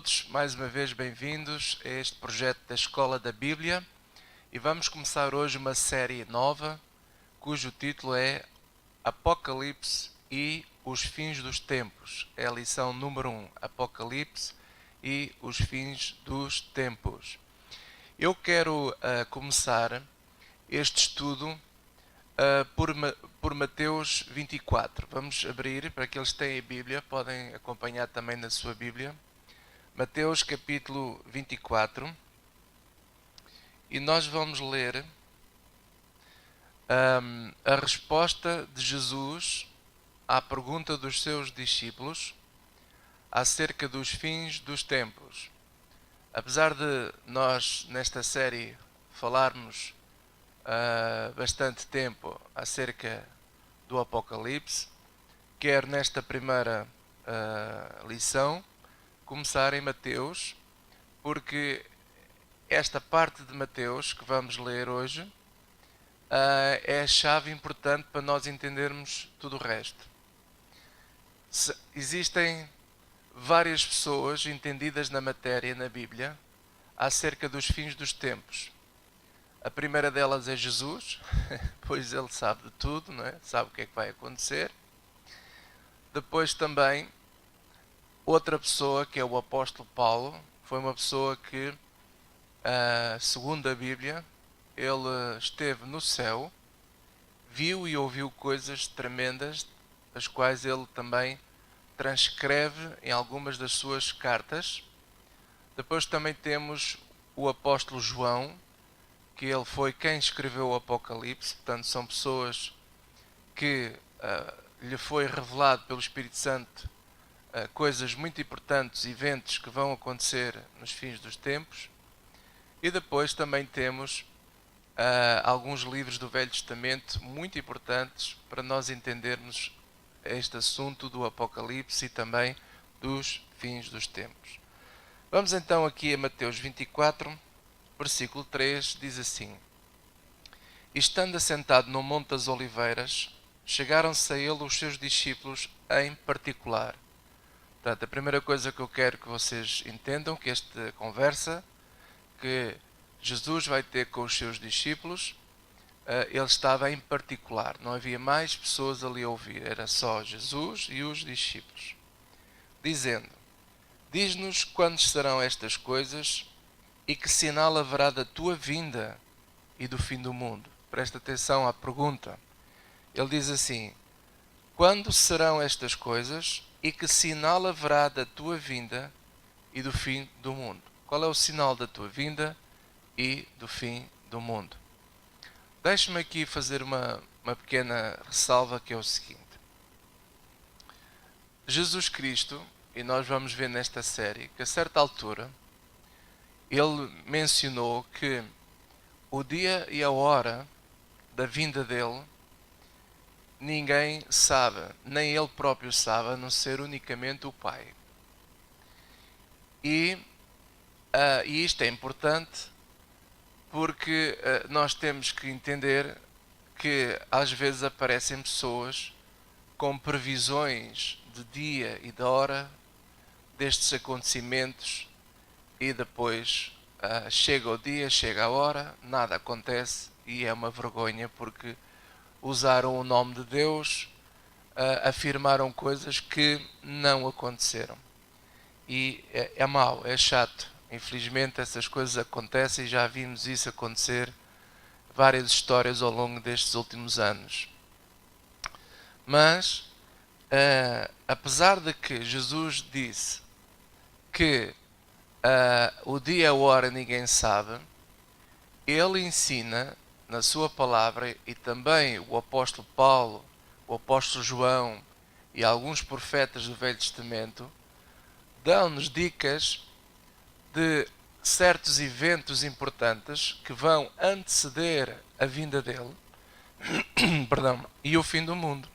todos, mais uma vez bem-vindos a este projeto da Escola da Bíblia e vamos começar hoje uma série nova cujo título é Apocalipse e os Fins dos Tempos. É a lição número 1, Apocalipse e os Fins dos Tempos. Eu quero começar este estudo por Mateus 24. Vamos abrir, para aqueles que têm a Bíblia, podem acompanhar também na sua Bíblia. Mateus capítulo 24. E nós vamos ler a resposta de Jesus à pergunta dos seus discípulos acerca dos fins dos tempos. Apesar de nós, nesta série, falarmos bastante tempo acerca do Apocalipse, quero nesta primeira lição começar em Mateus, porque esta parte de Mateus que vamos ler hoje é a chave importante para nós entendermos tudo o resto. Existem várias pessoas entendidas na matéria, na Bíblia, acerca dos fins dos tempos. A primeira delas é Jesus, pois ele sabe de tudo, não é? Sabe o que é que vai acontecer. Depois também, outra pessoa, que é o apóstolo Paulo, foi uma pessoa que, segundo a Bíblia, ele esteve no céu, viu e ouviu coisas tremendas, as quais ele também transcreve em algumas das suas cartas. Depois também temos o apóstolo João, que ele foi quem escreveu o Apocalipse. Portanto, são pessoas que lhe foi revelado pelo Espírito Santo coisas muito importantes, eventos que vão acontecer nos fins dos tempos. E depois também temos alguns livros do Velho Testamento muito importantes para nós entendermos este assunto do Apocalipse e também dos fins dos tempos. Vamos então aqui a Mateus 24, versículo 3, diz assim: E estando assentado no Monte das Oliveiras, chegaram-se a ele os seus discípulos em particular. Portanto, a primeira coisa que eu quero que vocês entendam, que esta conversa que Jesus vai ter com os seus discípulos, ele estava em particular. Não havia mais pessoas ali a ouvir, era só Jesus e os discípulos. Dizendo: Diz-nos quando serão estas coisas e que sinal haverá da tua vinda e do fim do mundo. Presta atenção à pergunta. Ele diz assim: quando serão estas coisas e que sinal haverá da tua vinda e do fim do mundo? Qual é o sinal da tua vinda e do fim do mundo? Deixe-me aqui fazer uma pequena ressalva, que é o seguinte. Jesus Cristo, e nós vamos ver nesta série, que a certa altura ele mencionou que o dia e a hora da vinda dele ninguém sabe, nem ele próprio sabe, a não ser unicamente o Pai. E isto é importante porque nós temos que entender que às vezes aparecem pessoas com previsões de dia e de hora destes acontecimentos e depois chega o dia, chega a hora, nada acontece e é uma vergonha porque usaram o nome de Deus, afirmaram coisas que não aconteceram. E é mau, é chato. Infelizmente essas coisas acontecem e já vimos isso acontecer várias histórias ao longo destes últimos anos. Mas, apesar de que Jesus disse que o dia e a hora ninguém sabe, ele ensina na sua palavra, e também o apóstolo Paulo, o apóstolo João e alguns profetas do Velho Testamento dão-nos dicas de certos eventos importantes que vão anteceder a vinda dele perdão, e o fim do mundo.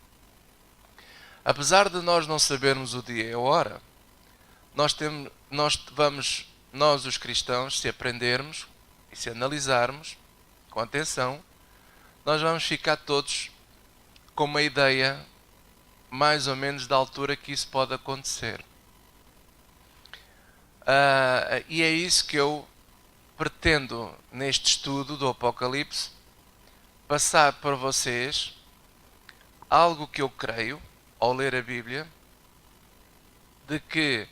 Apesar de nós não sabermos o dia e a hora, nós os cristãos, se aprendermos e se analisarmos com atenção, nós vamos ficar todos com uma ideia mais ou menos da altura que isso pode acontecer. E é isso que eu pretendo, neste estudo do Apocalipse, passar para vocês algo que eu creio, ao ler a Bíblia, de que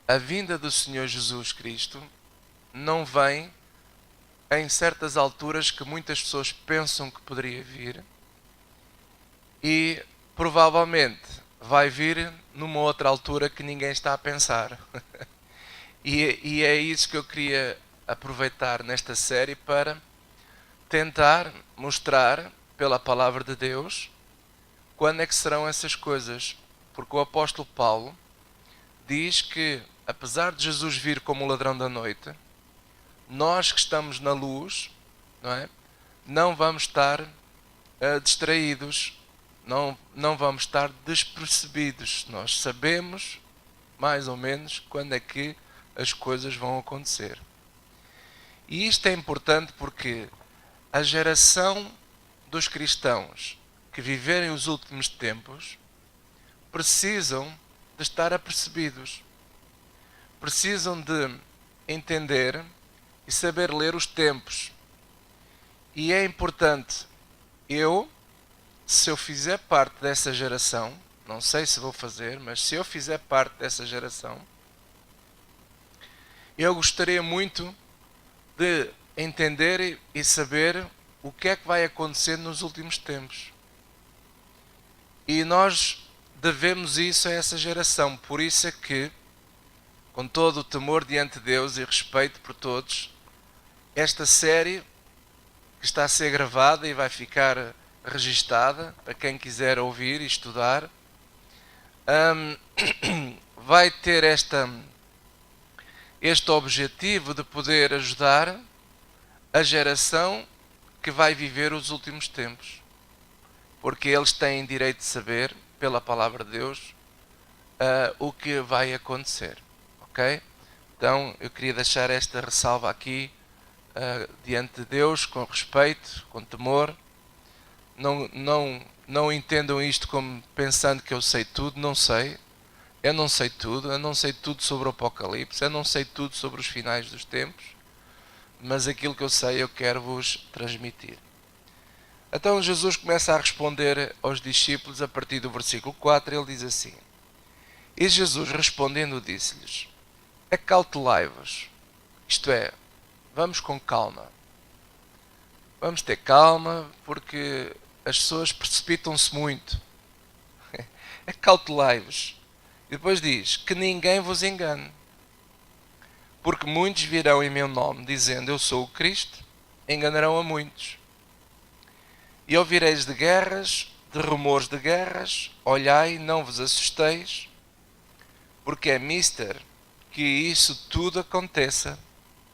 a vinda do Senhor Jesus Cristo não vem em certas alturas que muitas pessoas pensam que poderia vir, e provavelmente vai vir numa outra altura que ninguém está a pensar. E é isso que eu queria aproveitar nesta série para tentar mostrar pela palavra de Deus quando é que serão essas coisas. Porque o apóstolo Paulo diz que, apesar de Jesus vir como o ladrão da noite, nós que estamos na luz, não vamos estar distraídos, não vamos estar despercebidos. Nós sabemos mais ou menos quando é que as coisas vão acontecer. E isto é importante porque a geração dos cristãos que viverem os últimos tempos precisam de estar apercebidos. Precisam de entender e saber ler os tempos. E é importante, se eu fizer parte dessa geração, não sei se vou fazer, mas se eu fizer parte dessa geração, eu gostaria muito de entender e saber o que é que vai acontecer nos últimos tempos. E nós devemos isso a essa geração. Por isso é que, com todo o temor diante de Deus e respeito por todos, esta série que está a ser gravada e vai ficar registada para quem quiser ouvir e estudar, vai ter este objetivo de poder ajudar a geração que vai viver os últimos tempos. Porque eles têm direito de saber, pela palavra de Deus, o que vai acontecer. Ok? Então, eu queria deixar esta ressalva aqui diante de Deus, com respeito, com temor. Não entendam isto como pensando que eu sei tudo. Não sei. Eu não sei tudo. Eu não sei tudo sobre o Apocalipse. Eu não sei tudo sobre os finais dos tempos. Mas aquilo que eu sei eu quero vos transmitir. Então Jesus começa a responder aos discípulos a partir do versículo 4. Ele diz assim: E Jesus respondendo disse-lhes: Acautelai-vos. Isto é, vamos com calma. Vamos ter calma, porque as pessoas precipitam-se muito. Acautelai-vos. E depois diz: Que ninguém vos engane. Porque muitos virão em meu nome, dizendo: Eu sou o Cristo, enganarão a muitos. E ouvireis de guerras, de rumores de guerras. Olhai, não vos assusteis, porque é mister que isso tudo aconteça.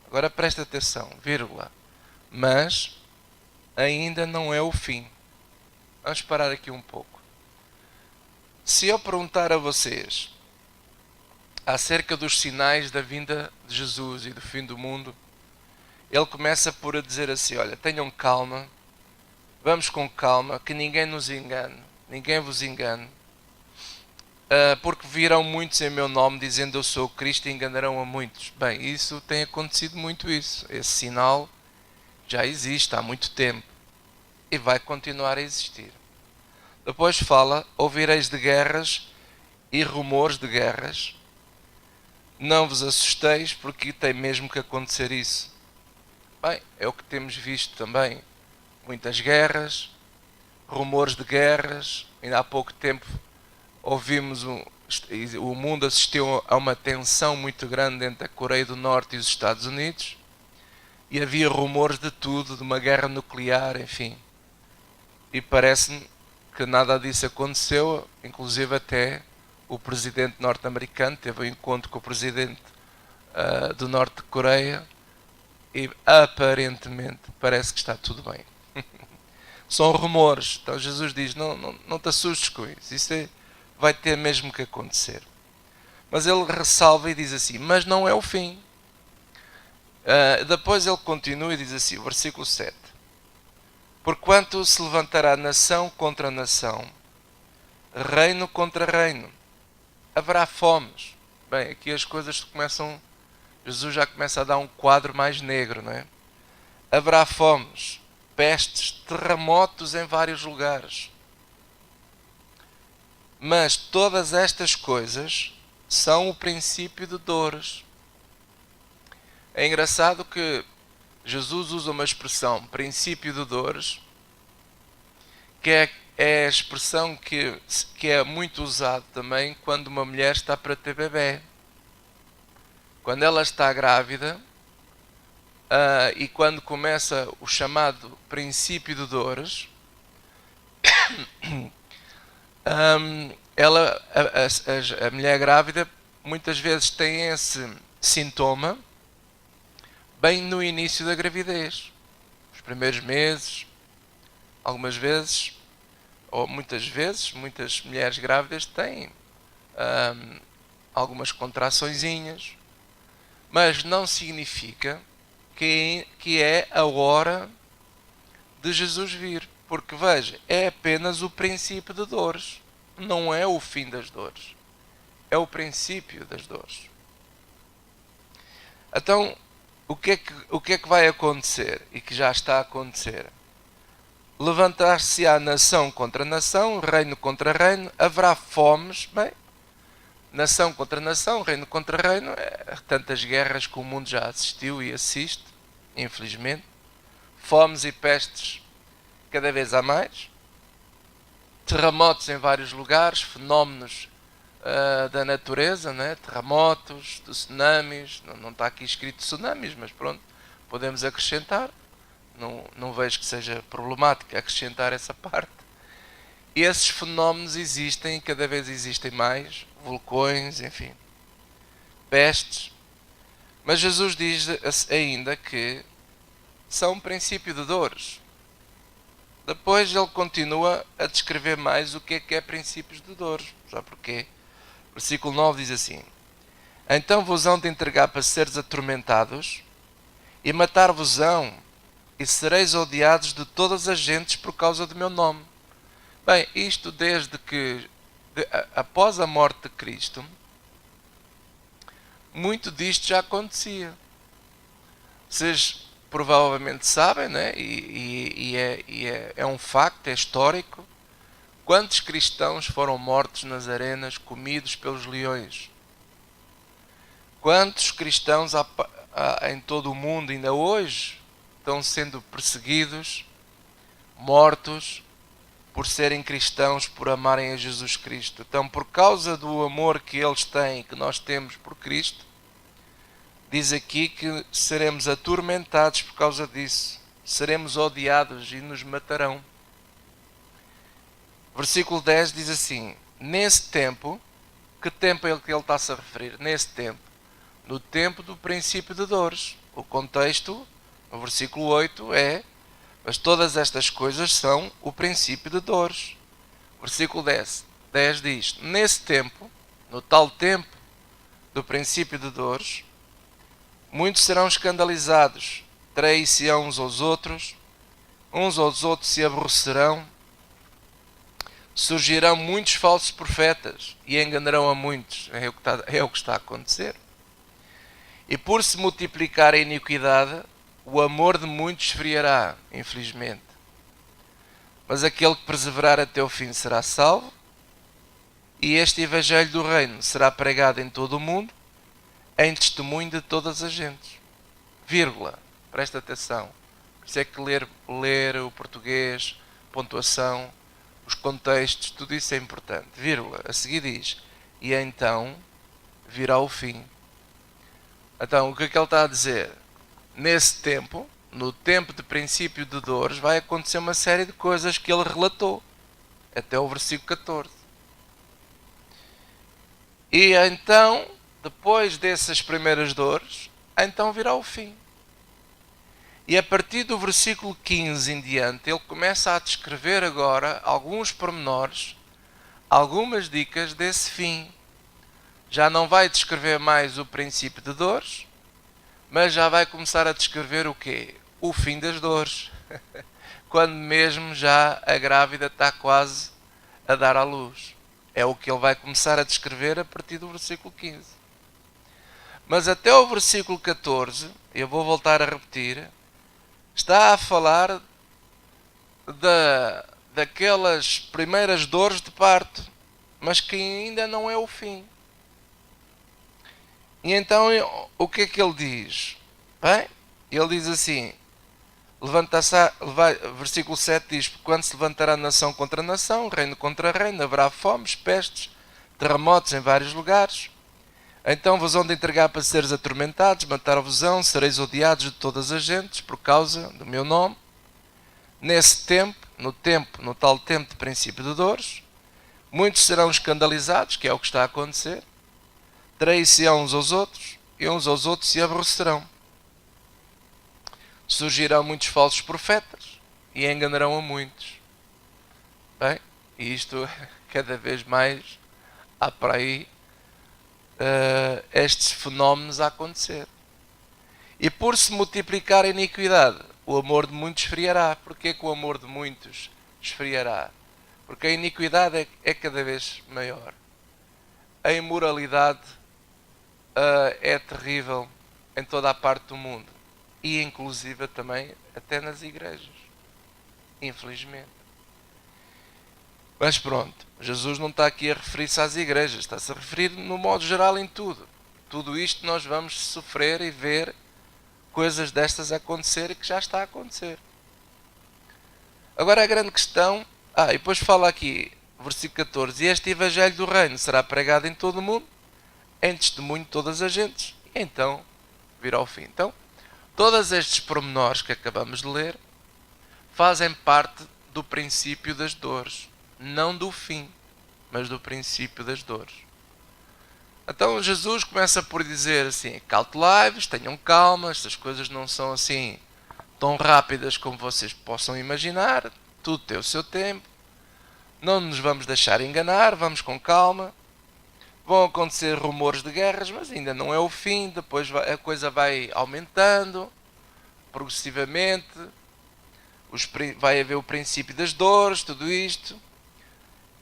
Agora presta atenção, vírgula. Mas ainda não é o fim. Vamos parar aqui um pouco. Se eu perguntar a vocês acerca dos sinais da vinda de Jesus e do fim do mundo, ele começa por dizer assim: olha, tenham calma, vamos com calma, que ninguém nos engane, ninguém vos engane, porque virão muitos em meu nome dizendo eu sou o Cristo e enganarão a muitos. Bem, isso tem acontecido muito isso. Esse sinal já existe há muito tempo e vai continuar a existir. Depois fala: ouvireis de guerras e rumores de guerras. Não vos assusteis, porque tem mesmo que acontecer isso. Bem, é o que temos visto também. Muitas guerras, rumores de guerras. Ainda há pouco tempo ouvimos o mundo assistiu a uma tensão muito grande entre a Coreia do Norte e os Estados Unidos. E havia rumores de tudo, de uma guerra nuclear, enfim. E parece-me que nada disso aconteceu, inclusive até o presidente norte-americano teve um encontro com o presidente do Norte de Coreia e aparentemente parece que está tudo bem. São rumores. Então Jesus diz: não te assustes com isso. Isso vai ter mesmo que acontecer. Mas ele ressalva e diz assim: mas não é o fim. Depois ele continua e diz assim, versículo 7: Porquanto se levantará nação contra nação, reino contra reino. Haverá fomes. Bem, aqui as coisas começam Jesus já começa a dar um quadro mais negro, não é? Haverá fomes, pestes, terremotos em vários lugares. Mas todas estas coisas são o princípio de dores. É engraçado que Jesus usa uma expressão, princípio de dores, que é a expressão que é muito usada também quando uma mulher está para ter bebê. Quando ela está grávida, e quando começa o chamado princípio de dores, a mulher grávida muitas vezes tem esse sintoma bem no início da gravidez. Os primeiros meses, algumas vezes, ou muitas vezes, muitas mulheres grávidas têm algumas contraçõezinhas, mas não significa que é a hora de Jesus vir. Porque veja, é apenas o princípio de dores. Não é o fim das dores. É o princípio das dores. Então, o que é que vai acontecer? E que já está a acontecer? Levantar-se-á nação contra nação, reino contra reino, haverá fomes. Bem, nação contra nação, reino contra reino, tantas guerras que o mundo já assistiu e assiste, infelizmente. Fomes e pestes cada vez há mais. Terremotos em vários lugares, fenómenos da natureza, né? Terremotos, tsunamis. Não está aqui escrito tsunamis, mas pronto, podemos acrescentar. Não vejo que seja problemático acrescentar essa parte. E esses fenómenos existem e cada vez existem mais. Vulcões, enfim. Pestes. Mas Jesus diz ainda que são um princípio de dores. Depois ele continua a descrever mais o que é princípios de dores. Já porquê? Versículo 9 diz assim: então vos hão de entregar para seres atormentados, e matar-vos-ão, e sereis odiados de todas as gentes por causa do meu nome. Bem, isto desde que, após a morte de Cristo, muito disto já acontecia. Vocês provavelmente sabem, né? É um facto, é histórico. Quantos cristãos foram mortos nas arenas, comidos pelos leões? Quantos cristãos em todo o mundo, ainda hoje, estão sendo perseguidos, mortos, por serem cristãos, por amarem a Jesus Cristo? Então, por causa do amor que eles têm, que nós temos por Cristo, diz aqui que seremos atormentados por causa disso. Seremos odiados e nos matarão. Versículo 10 diz assim: nesse tempo, que tempo é que ele está-se a referir? Nesse tempo, no tempo do princípio de dores. O contexto, no versículo 8, é: mas todas estas coisas são o princípio de dores. Versículo 10 diz: nesse tempo, no tal tempo do princípio de dores, muitos serão escandalizados, trair-se-ão uns aos outros se aborrecerão, surgirão muitos falsos profetas e enganarão a muitos. É o que está a acontecer. E por se multiplicar a iniquidade, o amor de muitos esfriará, infelizmente. Mas aquele que perseverar até o fim será salvo, e este evangelho do reino será pregado em todo o mundo, em testemunho de todas as gentes. Vírgula. Presta atenção. Por isso é que ler o português, pontuação, os contextos, tudo isso é importante. Vírgula. A seguir diz: e então virá o fim. Então, o que é que ele está a dizer? Nesse tempo, no tempo de princípio de dores, vai acontecer uma série de coisas que ele relatou. Até o versículo 14. E então, depois dessas primeiras dores, então virá o fim. E a partir do versículo 15 em diante, ele começa a descrever agora alguns pormenores, algumas dicas desse fim. Já não vai descrever mais o princípio de dores, mas já vai começar a descrever o quê? O fim das dores. Quando mesmo já a grávida está quase a dar à luz. É o que ele vai começar a descrever a partir do versículo 15. Mas até o versículo 14, eu vou voltar a repetir, está a falar daquelas primeiras dores de parto, mas que ainda não é o fim. E então o que é que ele diz? Bem, ele diz assim, versículo 7 diz, quando se levantará nação contra nação, reino contra reino, haverá fomes, pestes, terremotos em vários lugares. Então vos hão de entregar para seres atormentados, matar-vos-ão, sereis odiados de todas as gentes por causa do meu nome. Nesse tempo, no tal tempo de princípio de dores, muitos serão escandalizados, que é o que está a acontecer, trair-se-ão uns aos outros, e uns aos outros se aborrecerão. Surgirão muitos falsos profetas, e enganarão a muitos. Bem, e isto cada vez mais há para aí estes fenómenos a acontecer. E por se multiplicar a iniquidade, o amor de muitos esfriará. Porquê que o amor de muitos esfriará? Porque a iniquidade é cada vez maior. A imoralidade é terrível em toda a parte do mundo. E inclusive também até nas igrejas. Infelizmente. Mas pronto, Jesus não está aqui a referir-se às igrejas. Está-se a referir no modo geral em tudo. Tudo isto nós vamos sofrer e ver coisas destas acontecer e que já está a acontecer. Agora a grande questão... e depois fala aqui, versículo 14, e este evangelho do reino será pregado em todo o mundo, em testemunho de todas as gentes, e então virá o fim. Então, todos estes pormenores que acabamos de ler fazem parte do princípio das dores. Não do fim, mas do princípio das dores. Então Jesus começa por dizer assim, cautelai-vos, tenham calma, estas coisas não são assim tão rápidas como vocês possam imaginar, tudo tem o seu tempo, não nos vamos deixar enganar, vamos com calma, vão acontecer rumores de guerras, mas ainda não é o fim, depois a coisa vai aumentando, progressivamente, vai haver o princípio das dores, tudo isto,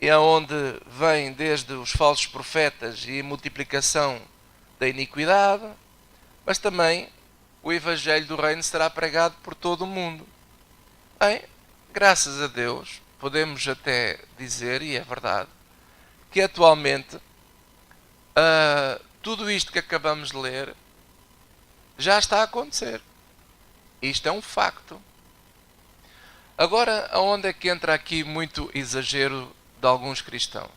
é onde vem desde os falsos profetas e a multiplicação da iniquidade, mas também o Evangelho do Reino será pregado por todo o mundo. Bem, graças a Deus, podemos até dizer, e é verdade, que atualmente tudo isto que acabamos de ler já está a acontecer. Isto é um facto. Agora, aonde é que entra aqui muito exagero de alguns cristãos?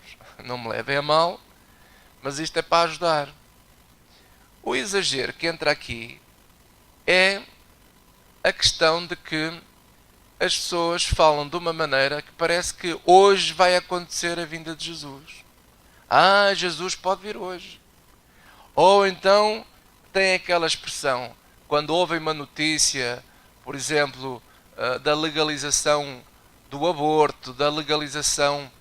Não me levem a mal, mas isto é para ajudar. O exagero que entra aqui é a questão de que as pessoas falam de uma maneira que parece que hoje vai acontecer a vinda de Jesus. Jesus pode vir hoje. Ou então tem aquela expressão, quando ouvem uma notícia, por exemplo, da legalização do aborto, da legalização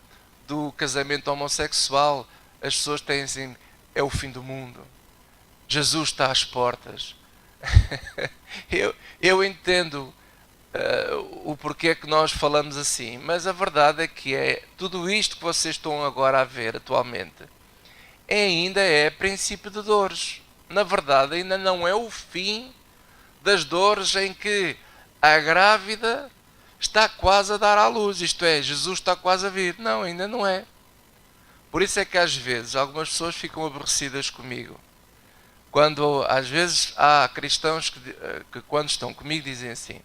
do casamento homossexual, as pessoas têm assim, é o fim do mundo. Jesus está às portas. eu entendo o porquê que nós falamos assim, mas a verdade é que tudo isto que vocês estão agora a ver atualmente ainda é princípio de dores. Na verdade, ainda não é o fim das dores em que a grávida está quase a dar à luz, isto é, Jesus está quase a vir. Não, ainda não é. Por isso é que às vezes algumas pessoas ficam aborrecidas comigo. Quando às vezes há cristãos que quando estão comigo dizem assim,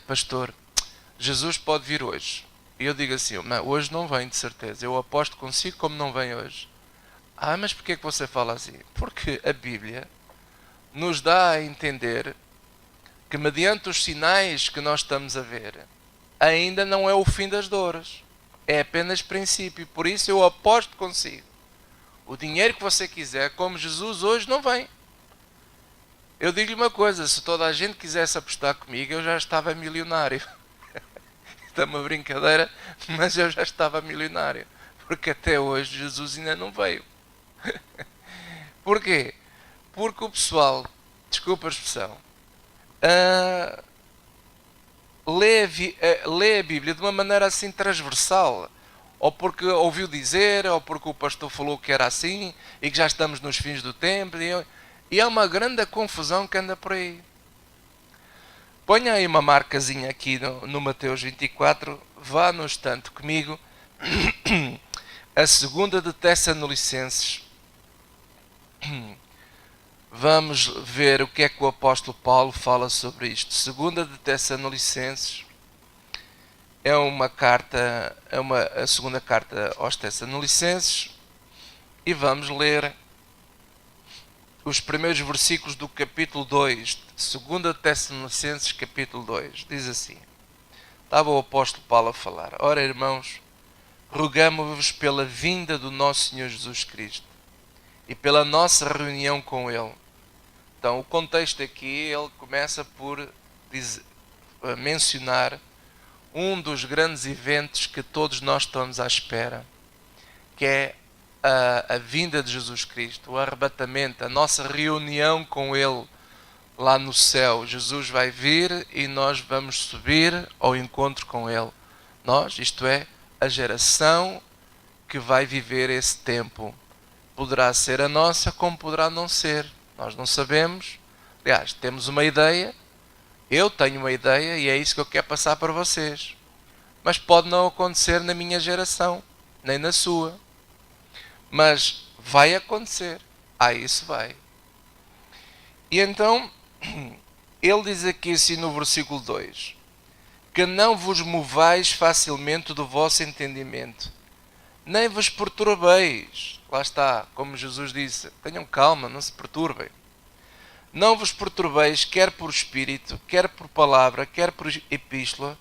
pastor, Jesus pode vir hoje. E eu digo assim, hoje não vem de certeza, eu aposto consigo como não vem hoje. Mas porquê que você fala assim? Porque a Bíblia nos dá a entender que mediante os sinais que nós estamos a ver, ainda não é o fim das dores. É apenas princípio. Por isso eu aposto consigo. O dinheiro que você quiser, como Jesus hoje não vem. Eu digo-lhe uma coisa, se toda a gente quisesse apostar comigo, eu já estava milionário. Isto é uma brincadeira, mas eu já estava milionário. Porque até hoje Jesus ainda não veio. Porquê? Porque o pessoal, desculpa a expressão, lê a Bíblia de uma maneira assim transversal, ou porque ouviu dizer, ou porque o pastor falou que era assim, e que já estamos nos fins do tempo, E há uma grande confusão que anda por aí. Ponha aí uma marcazinha aqui no Mateus 24, vá no instante comigo, a segunda de Tessalonicenses. Vamos ver o que é que o apóstolo Paulo fala sobre isto. Segunda de Tessalonicenses é uma carta, a segunda carta aos Tessalonicenses, e vamos ler os primeiros versículos do capítulo 2, 2 Tessalonicenses capítulo 2, diz assim. Estava o apóstolo Paulo a falar: ora, irmãos, rogamo-vos pela vinda do nosso Senhor Jesus Cristo e pela nossa reunião com Ele. Então, o contexto aqui, ele começa por mencionar um dos grandes eventos que todos nós estamos à espera, que é a vinda de Jesus Cristo, o arrebatamento, a nossa reunião com Ele lá no céu. Jesus vai vir e nós vamos subir ao encontro com Ele. Nós, isto é, a geração que vai viver esse tempo. Poderá ser a nossa, como poderá não ser. Nós não sabemos. Aliás, temos uma ideia. Eu tenho uma ideia e é isso que eu quero passar para vocês. Mas pode não acontecer na minha geração, nem na sua. Mas vai acontecer. Isso vai. E então, ele diz aqui assim no versículo 2: que não vos movais facilmente do vosso entendimento, nem vos perturbeis. Lá está, como Jesus disse, tenham calma, não se perturbem. Não vos perturbeis, quer por espírito, quer por palavra, quer por epístola,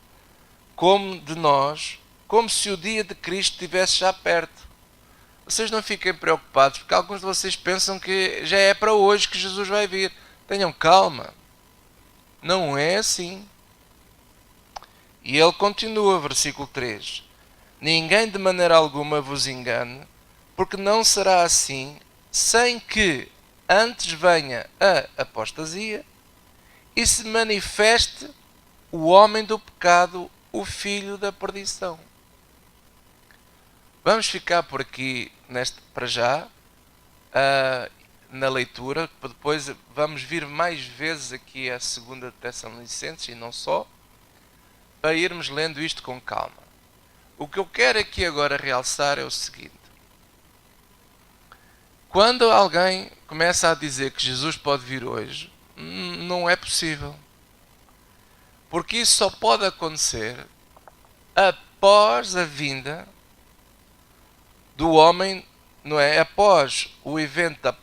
como de nós, como se o dia de Cristo estivesse já perto. Vocês não fiquem preocupados, porque alguns de vocês pensam que já é para hoje que Jesus vai vir. Tenham calma. Não é assim. E ele continua, versículo 3. Ninguém de maneira alguma vos engane, porque não será assim, sem que antes venha a apostasia e se manifeste o homem do pecado, o filho da perdição. Vamos ficar por aqui para já, na leitura. Depois vamos vir mais vezes aqui a 2 Tessalonicenses, e não só, para irmos lendo isto com calma. O que eu quero aqui agora realçar é o seguinte: quando alguém começa a dizer que Jesus pode vir hoje, não é possível. Porque isso só pode acontecer após a vinda do homem, não é? Após o evento,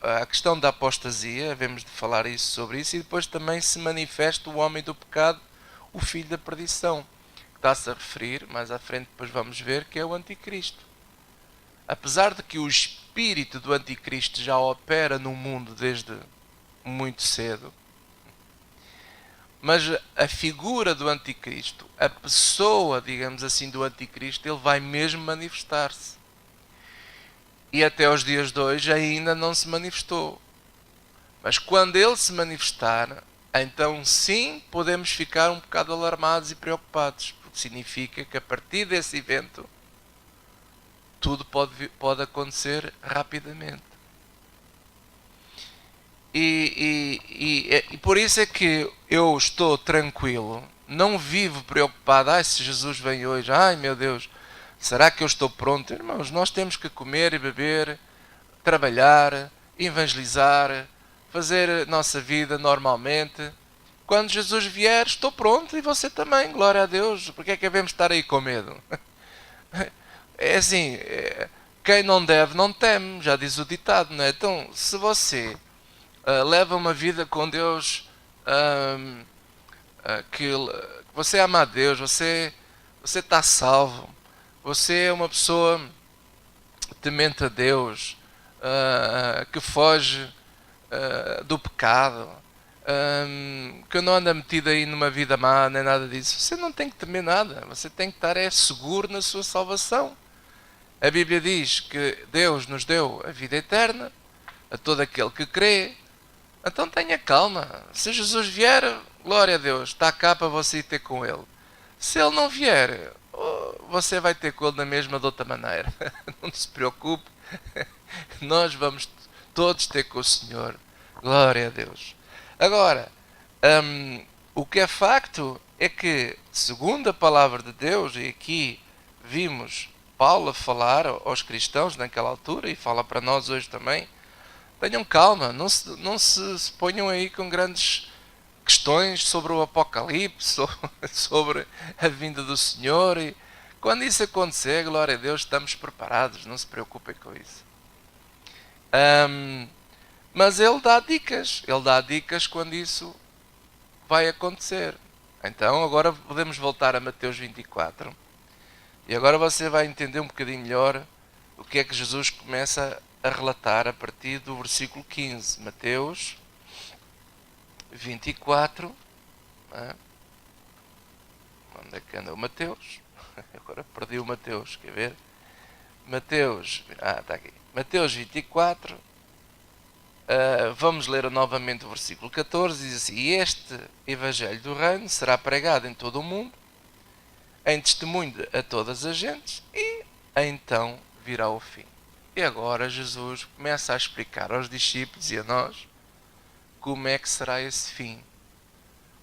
a questão da apostasia, havemos de falar sobre isso, e depois também se manifesta o homem do pecado, o filho da perdição. Está-se a referir, mais à frente depois vamos ver, que é o anticristo. Apesar de que o espírito do anticristo já opera no mundo desde muito cedo, mas a figura do anticristo, a pessoa, digamos assim, do anticristo, ele vai mesmo manifestar-se. E até os dias de hoje ainda não se manifestou. Mas quando ele se manifestar, então sim podemos ficar um bocado alarmados e preocupados, porque significa que a partir desse evento tudo pode acontecer rapidamente. E por isso é que eu estou tranquilo, não vivo preocupado. Se Jesus vem hoje, ai meu Deus, será que eu estou pronto? Irmãos, nós temos que comer e beber, trabalhar, evangelizar, fazer a nossa vida normalmente. Quando Jesus vier, estou pronto, e você também, glória a Deus. Porque é que devemos estar aí com medo? É assim, quem não deve não teme, já diz o ditado, não é? Então, se você leva uma vida com Deus, que você ama a Deus, você está salvo, você é uma pessoa temente a Deus, que foge do pecado, que não anda metido aí numa vida má, nem nada disso, você não tem que temer nada, você tem que estar seguro na sua salvação. A Bíblia diz que Deus nos deu a vida eterna a todo aquele que crê. Então tenha calma. Se Jesus vier, glória a Deus, está cá para você ter com Ele. Se Ele não vier, você vai ter com Ele na mesma, de outra maneira. Não se preocupe. Nós vamos todos ter com o Senhor. Glória a Deus. Agora, o que é facto é que, segundo a palavra de Deus, e aqui vimos Paulo a falar aos cristãos naquela altura, e fala para nós hoje também, tenham calma, não se ponham aí com grandes questões sobre o Apocalipse, sobre a vinda do Senhor. E quando isso acontecer, glória a Deus, estamos preparados, não se preocupem com isso. Mas ele dá dicas quando isso vai acontecer. Então agora podemos voltar a Mateus 24 e agora você vai entender um bocadinho melhor o que é que Jesus começa a relatar a partir do versículo 15. Mateus 24. Onde é que anda o Mateus? Agora perdi o Mateus, quer ver? Mateus, está aqui. Mateus 24. Vamos ler novamente o versículo 14. Diz assim: E este Evangelho do Reino será pregado em todo o mundo, em testemunho a todas as gentes, e então virá o fim. E agora Jesus começa a explicar aos discípulos e a nós como é que será esse fim.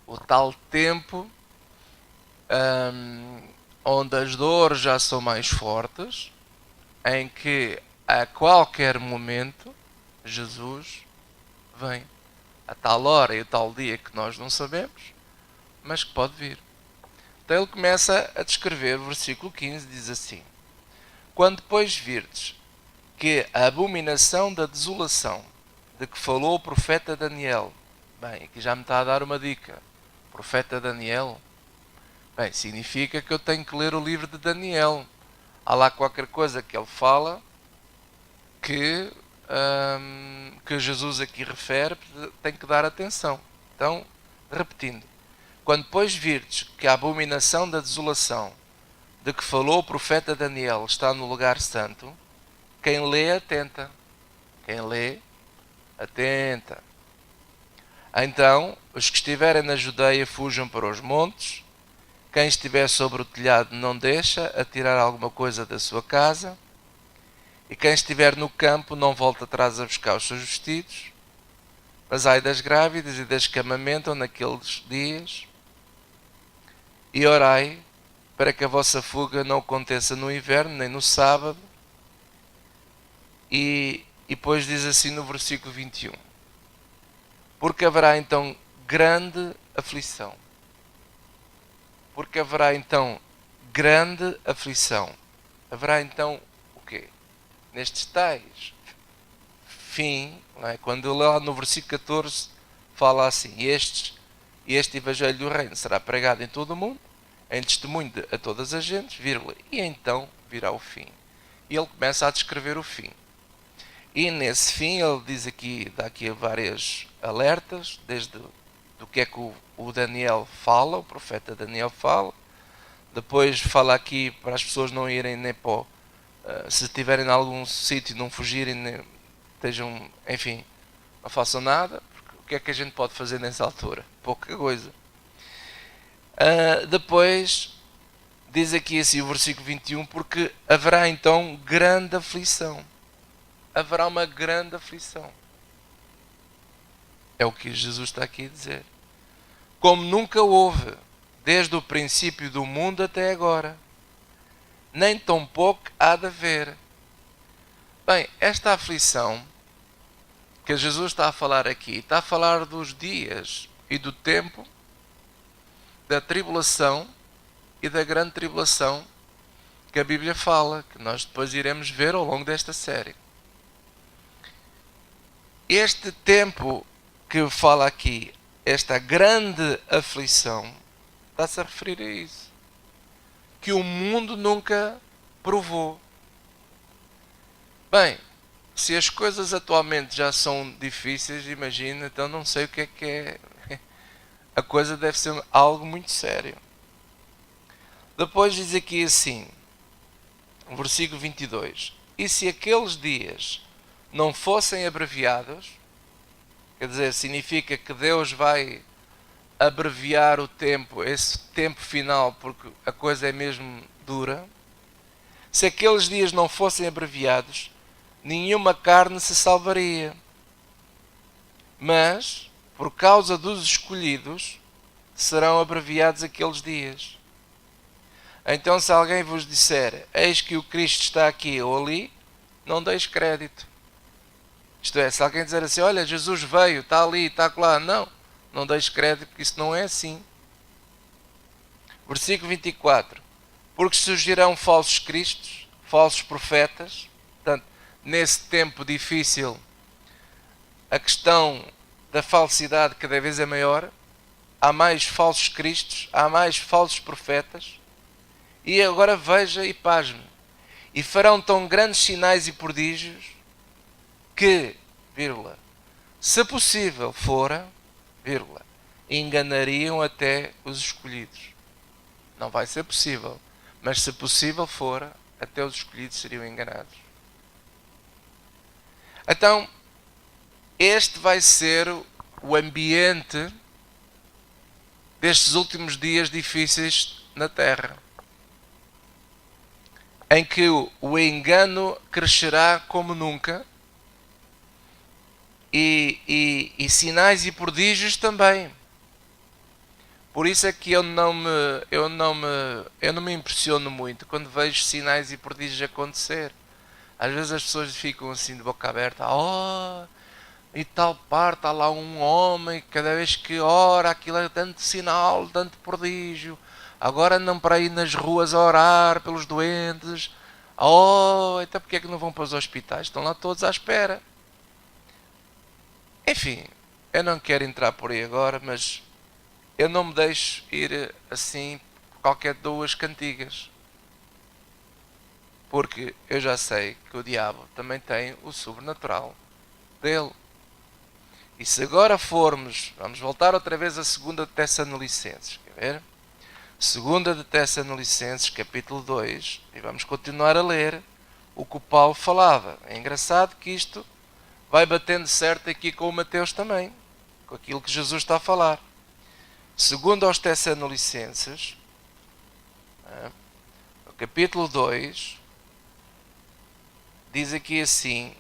O tal tempo onde as dores já são mais fortes, em que a qualquer momento Jesus vem. A tal hora e a tal dia que nós não sabemos, mas que pode vir. Então ele começa a descrever, o versículo 15 diz assim: Quando depois virdes que a abominação da desolação, de que falou o profeta Daniel, bem, aqui já me está a dar uma dica, profeta Daniel, bem, significa que eu tenho que ler o livro de Daniel. Há lá qualquer coisa que ele fala que Jesus aqui refere, tem que dar atenção. Então, repetindo: Quando depois virdes que a abominação da desolação, de que falou o profeta Daniel, está no lugar santo, quem lê, atenta. Quem lê, atenta. Então, os que estiverem na Judeia fujam para os montes. Quem estiver sobre o telhado não deixa atirar alguma coisa da sua casa. E quem estiver no campo não volta atrás a buscar os seus vestidos. Mas ai das grávidas e das que amamentam naqueles dias. E orai para que a vossa fuga não aconteça no inverno, nem no sábado. E depois diz assim no versículo 21. Porque haverá então grande aflição. Porque haverá então grande aflição. Haverá então o quê? Nestes tais fim, não é? Quando lá no versículo 14 fala assim: este Evangelho do Reino será pregado em todo o mundo, em testemunho a todas as gentes, vírgula, e então virá o fim. E ele começa a descrever o fim. E nesse fim ele diz aqui, dá aqui várias alertas, desde do que é que o Daniel fala, o profeta Daniel fala. Depois fala aqui para as pessoas não irem nem para se estiverem em algum sítio não fugirem, nem, estejam, enfim, não façam nada, porque o que é que a gente pode fazer nessa altura? Pouca coisa. Depois diz aqui assim o versículo 21, porque haverá então grande aflição. Haverá uma grande aflição. É o que Jesus está aqui a dizer. Como nunca houve, desde o princípio do mundo até agora, nem tampouco há de haver. Bem, esta aflição que Jesus está a falar aqui, está a falar dos dias e do tempo da tribulação e da grande tribulação que a Bíblia fala, que nós depois iremos ver ao longo desta série. Este tempo que fala aqui, esta grande aflição, está-se a referir a isso. Que o mundo nunca provou. Bem, se as coisas atualmente já são difíceis, imagina, então não sei o que é. A coisa deve ser algo muito sério. Depois diz aqui assim, no versículo 22. E se aqueles dias não fossem abreviados, quer dizer, significa que Deus vai abreviar o tempo, esse tempo final, porque a coisa é mesmo dura. Se aqueles dias não fossem abreviados, nenhuma carne se salvaria. Mas, por causa dos escolhidos, serão abreviados aqueles dias. Então, se alguém vos disser, eis que o Cristo está aqui ou ali, não deis crédito. Isto é, se alguém dizer assim, olha, Jesus veio, está ali, está lá, não deis crédito, porque isso não é assim. Versículo 24. Porque surgirão falsos cristos, falsos profetas. Portanto, nesse tempo difícil, a questão da falsidade cada vez é maior. Há mais falsos cristos, há mais falsos profetas. E agora veja e pasme. E farão tão grandes sinais e prodígios que, vírgula, se possível fora, vírgula, enganariam até os escolhidos. Não vai ser possível, mas se possível fora, até os escolhidos seriam enganados. Então, este vai ser o ambiente destes últimos dias difíceis na Terra, em que o engano crescerá como nunca e sinais e prodígios também. Por isso é que eu não me impressiono muito quando vejo sinais e prodígios acontecer. Às vezes as pessoas ficam assim de boca aberta, e tal parte, há lá um homem, cada vez que ora, aquilo é tanto sinal, tanto prodígio. Agora andam para aí nas ruas a orar pelos doentes. Então porque é que não vão para os hospitais? Estão lá todos à espera. Enfim, eu não quero entrar por aí agora, mas eu não me deixo ir assim por qualquer duas cantigas. Porque eu já sei que o diabo também tem o sobrenatural dele. E se agora formos, vamos voltar outra vez a 2 Tessalonicenses, quer ver? 2 Tessalonicenses, capítulo 2, e vamos continuar a ler o que o Paulo falava. É engraçado que isto vai batendo certo aqui com o Mateus também, com aquilo que Jesus está a falar. 2 Tessalonicenses, no capítulo 2, diz aqui assim,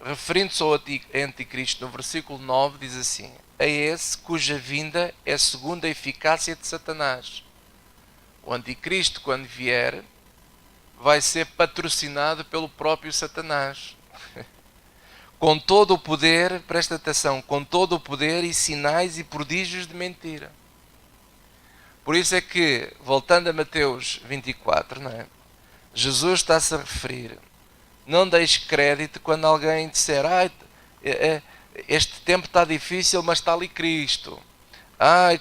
referindo-se ao anticristo, no versículo 9, diz assim, a esse cuja vinda é segundo a eficácia de Satanás. O anticristo, quando vier, vai ser patrocinado pelo próprio Satanás. Com todo o poder, presta atenção, com todo o poder e sinais e prodígios de mentira. Por isso é que, voltando a Mateus 24, não é? Jesus está-se a referir, não deixe crédito quando alguém disser, este tempo está difícil, mas está ali Cristo.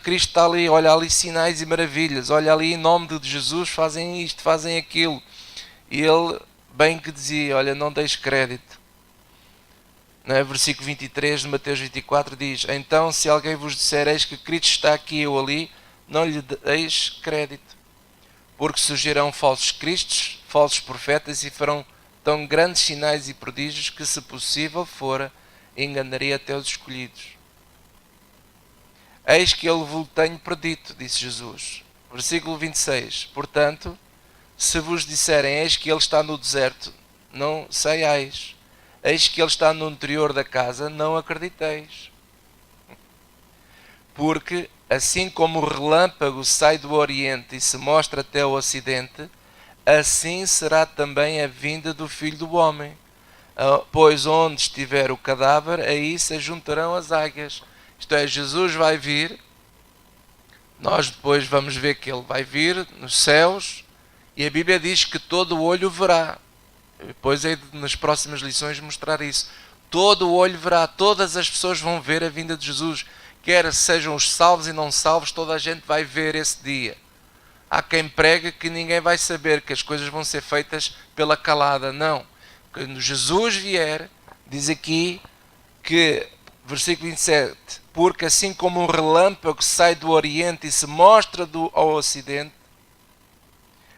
Cristo está ali, olha ali sinais e maravilhas, olha ali em nome de Jesus fazem isto, fazem aquilo. E ele bem que dizia, olha, não deixe crédito. Versículo 23 de Mateus 24 diz, então se alguém vos disser, eis que Cristo está aqui ou ali, não lhe deis crédito. Porque surgirão falsos cristos, falsos profetas e farão tão grandes sinais e prodígios que, se possível fora, enganaria até os escolhidos. Eis que eu vos tenho predito, disse Jesus. Versículo 26. Portanto, se vos disserem, eis que ele está no deserto, não saiais. Eis que ele está no interior da casa, não acrediteis. Porque, assim como o relâmpago sai do Oriente e se mostra até o Ocidente, assim será também a vinda do Filho do Homem. Pois onde estiver o cadáver, aí se juntarão as águias. Isto é, Jesus vai vir, nós depois vamos ver que ele vai vir nos céus, e a Bíblia diz que todo o olho verá. Depois é nas próximas lições mostrar isso. Todo o olho verá, todas as pessoas vão ver a vinda de Jesus. Quer sejam os salvos e não salvos, toda a gente vai ver esse dia. Há quem prega que ninguém vai saber, que as coisas vão ser feitas pela calada. Não. Quando Jesus vier, diz aqui que, versículo 27, porque assim como um relâmpago sai do Oriente e se mostra ao Ocidente,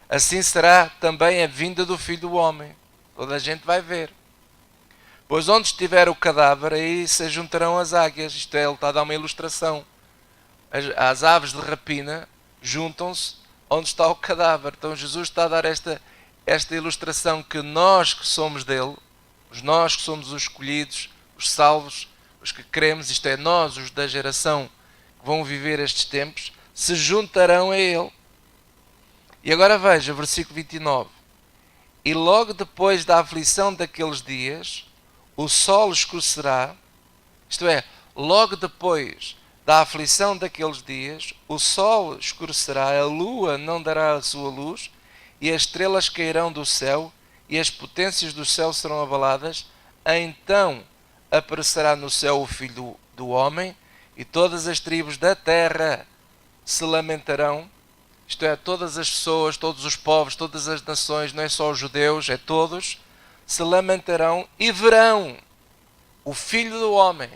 assim será também a vinda do Filho do Homem. Toda a gente vai ver. Pois onde estiver o cadáver, aí se juntarão as águias. Isto é, ele está a dar uma ilustração. As aves de rapina juntam-se onde está o cadáver. Então Jesus está a dar esta ilustração que nós que somos dele, Os nós que somos os escolhidos, os salvos, os que cremos, isto é, nós, os da geração que vão viver estes tempos, se juntarão a Ele. E agora veja, versículo 29. E logo depois da aflição daqueles dias, o sol escurecerá, isto é, logo depois da aflição daqueles dias, o sol escurecerá, a lua não dará a sua luz, e as estrelas cairão do céu, e as potências do céu serão abaladas. Então aparecerá no céu o Filho do Homem, e todas as tribos da terra se lamentarão. Isto é, todas as pessoas, todos os povos, todas as nações, não é só os judeus, é todos, se lamentarão e verão o Filho do Homem.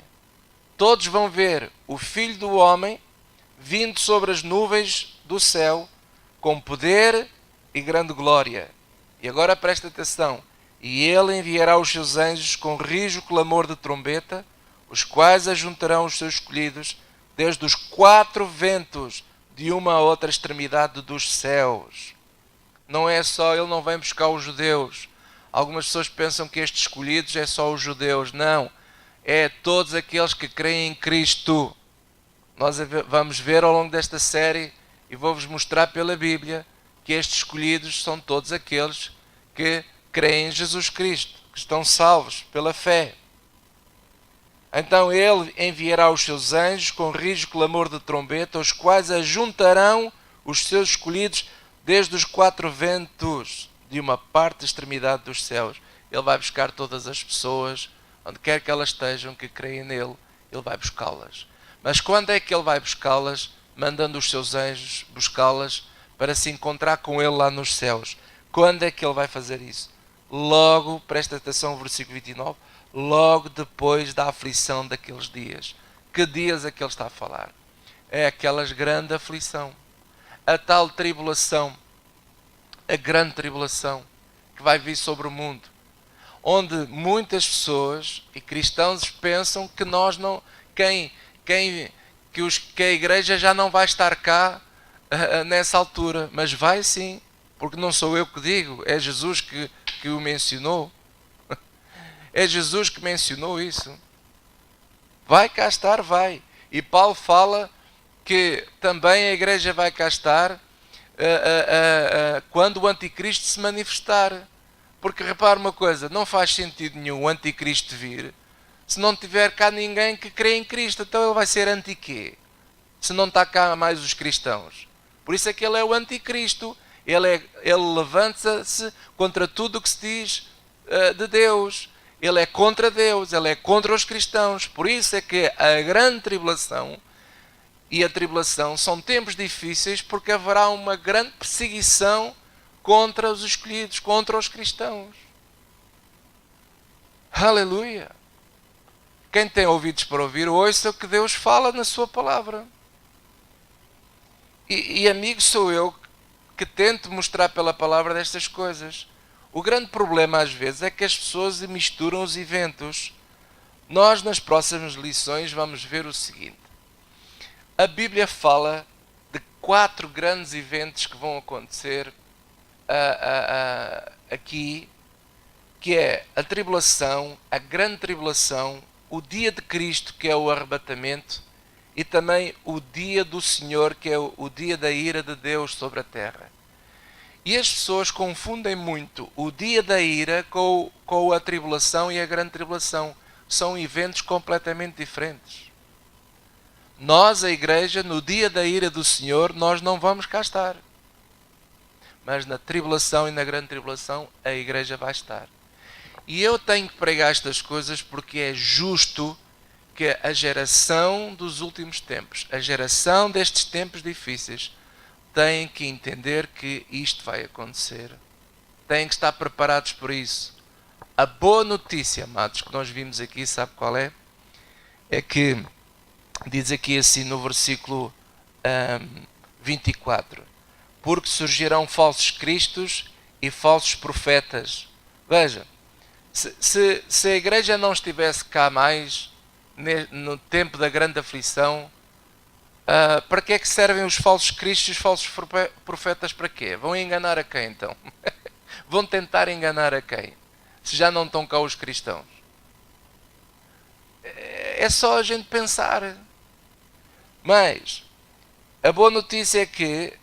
Todos vão ver o Filho do Homem vindo sobre as nuvens do céu com poder e grande glória. E agora presta atenção. E ele enviará os seus anjos com rijo clamor de trombeta, os quais ajuntarão os seus escolhidos desde os quatro ventos de uma a outra extremidade dos céus. Não é só, ele não vem buscar os judeus. Algumas pessoas pensam que estes escolhidos é só os judeus. Não. É todos aqueles que creem em Cristo. Nós vamos ver ao longo desta série e vou-vos mostrar pela Bíblia que estes escolhidos são todos aqueles que creem em Jesus Cristo, que estão salvos pela fé. Então ele enviará os seus anjos com rijo clamor de trombeta, os quais ajuntarão os seus escolhidos desde os quatro ventos de uma parte da extremidade dos céus. Ele vai buscar todas as pessoas, onde quer que elas estejam, que creem nele, ele vai buscá-las. Mas quando é que ele vai buscá-las? Mandando os seus anjos buscá-las para se encontrar com ele lá nos céus. Quando é que ele vai fazer isso? Logo, presta atenção ao versículo 29, logo depois da aflição daqueles dias. Que dias é que ele está a falar? É aquelas grande aflição, a tal tribulação, a grande tribulação que vai vir sobre o mundo, onde muitas pessoas e cristãos pensam que nós não, que a igreja já não vai estar cá nessa altura, mas vai sim, porque não sou eu que digo, é Jesus que o mencionou. É Jesus que mencionou isso. Vai cá estar, vai. E Paulo fala que também a igreja vai cá estar quando o anticristo se manifestar. Porque repara uma coisa, não faz sentido nenhum o anticristo vir se não tiver cá ninguém que crê em Cristo. Então ele vai ser anti-quê? Se não está cá mais os cristãos. Por isso é que ele é o anticristo. Ele levanta-se contra tudo o que se diz de Deus. Ele é contra Deus, ele é contra os cristãos. Por isso é que a grande tribulação e a tribulação são tempos difíceis, porque haverá uma grande perseguição contra os escolhidos, contra os cristãos. Aleluia! Quem tem ouvidos para ouvir, ouça o que Deus fala na sua palavra. E amigo, sou eu que tento mostrar pela palavra destas coisas. O grande problema às vezes é que as pessoas misturam os eventos. Nós nas próximas lições vamos ver o seguinte. A Bíblia fala de 4 grandes eventos que vão acontecer aqui, que é a tribulação, a grande tribulação, o dia de Cristo, que é o arrebatamento, e também o dia do Senhor, que é o dia da ira de Deus sobre a terra. E as pessoas confundem muito o dia da ira com a tribulação e a grande tribulação. São eventos completamente diferentes. Nós, a igreja, no dia da ira do Senhor, nós não vamos cá estar. Mas na tribulação e na grande tribulação, a igreja vai estar. E eu tenho que pregar estas coisas porque é justo que a geração dos últimos tempos, a geração destes tempos difíceis, têm que entender que isto vai acontecer. Têm que estar preparados por isso. A boa notícia, amados, que nós vimos aqui, sabe qual é? É que diz aqui assim no versículo 24: porque surgirão falsos cristos e falsos profetas. Veja, se a igreja não estivesse cá mais no tempo da grande aflição, para que é que servem os falsos cristos e os falsos profetas? Para quê? Vão enganar a quem então? Vão tentar enganar a quem? se já não estão cá os cristãos? É só a gente pensar. Mas a boa notícia é que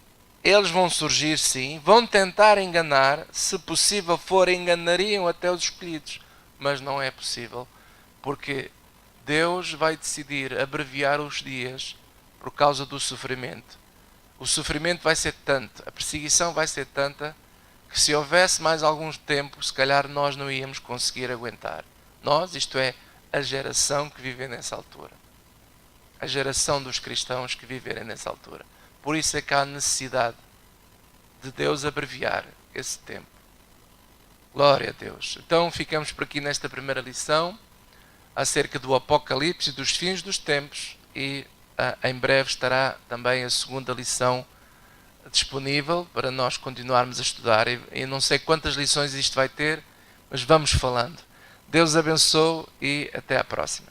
eles vão surgir sim, vão tentar enganar, se possível for, enganariam até os escolhidos, mas não é possível, porque Deus vai decidir abreviar os dias por causa do sofrimento. O sofrimento vai ser tanto, a perseguição vai ser tanta, que se houvesse mais algum tempo, se calhar nós não íamos conseguir aguentar. Nós, isto é, a geração que vive nessa altura. A geração dos cristãos que viverem nessa altura. Por isso é que há necessidade de Deus abreviar esse tempo. Glória a Deus. Então ficamos por aqui nesta primeira lição acerca do Apocalipse e dos fins dos tempos, e em breve estará também a segunda lição disponível para nós continuarmos a estudar. E não sei quantas lições isto vai ter, mas vamos falando. Deus abençoe e até à próxima.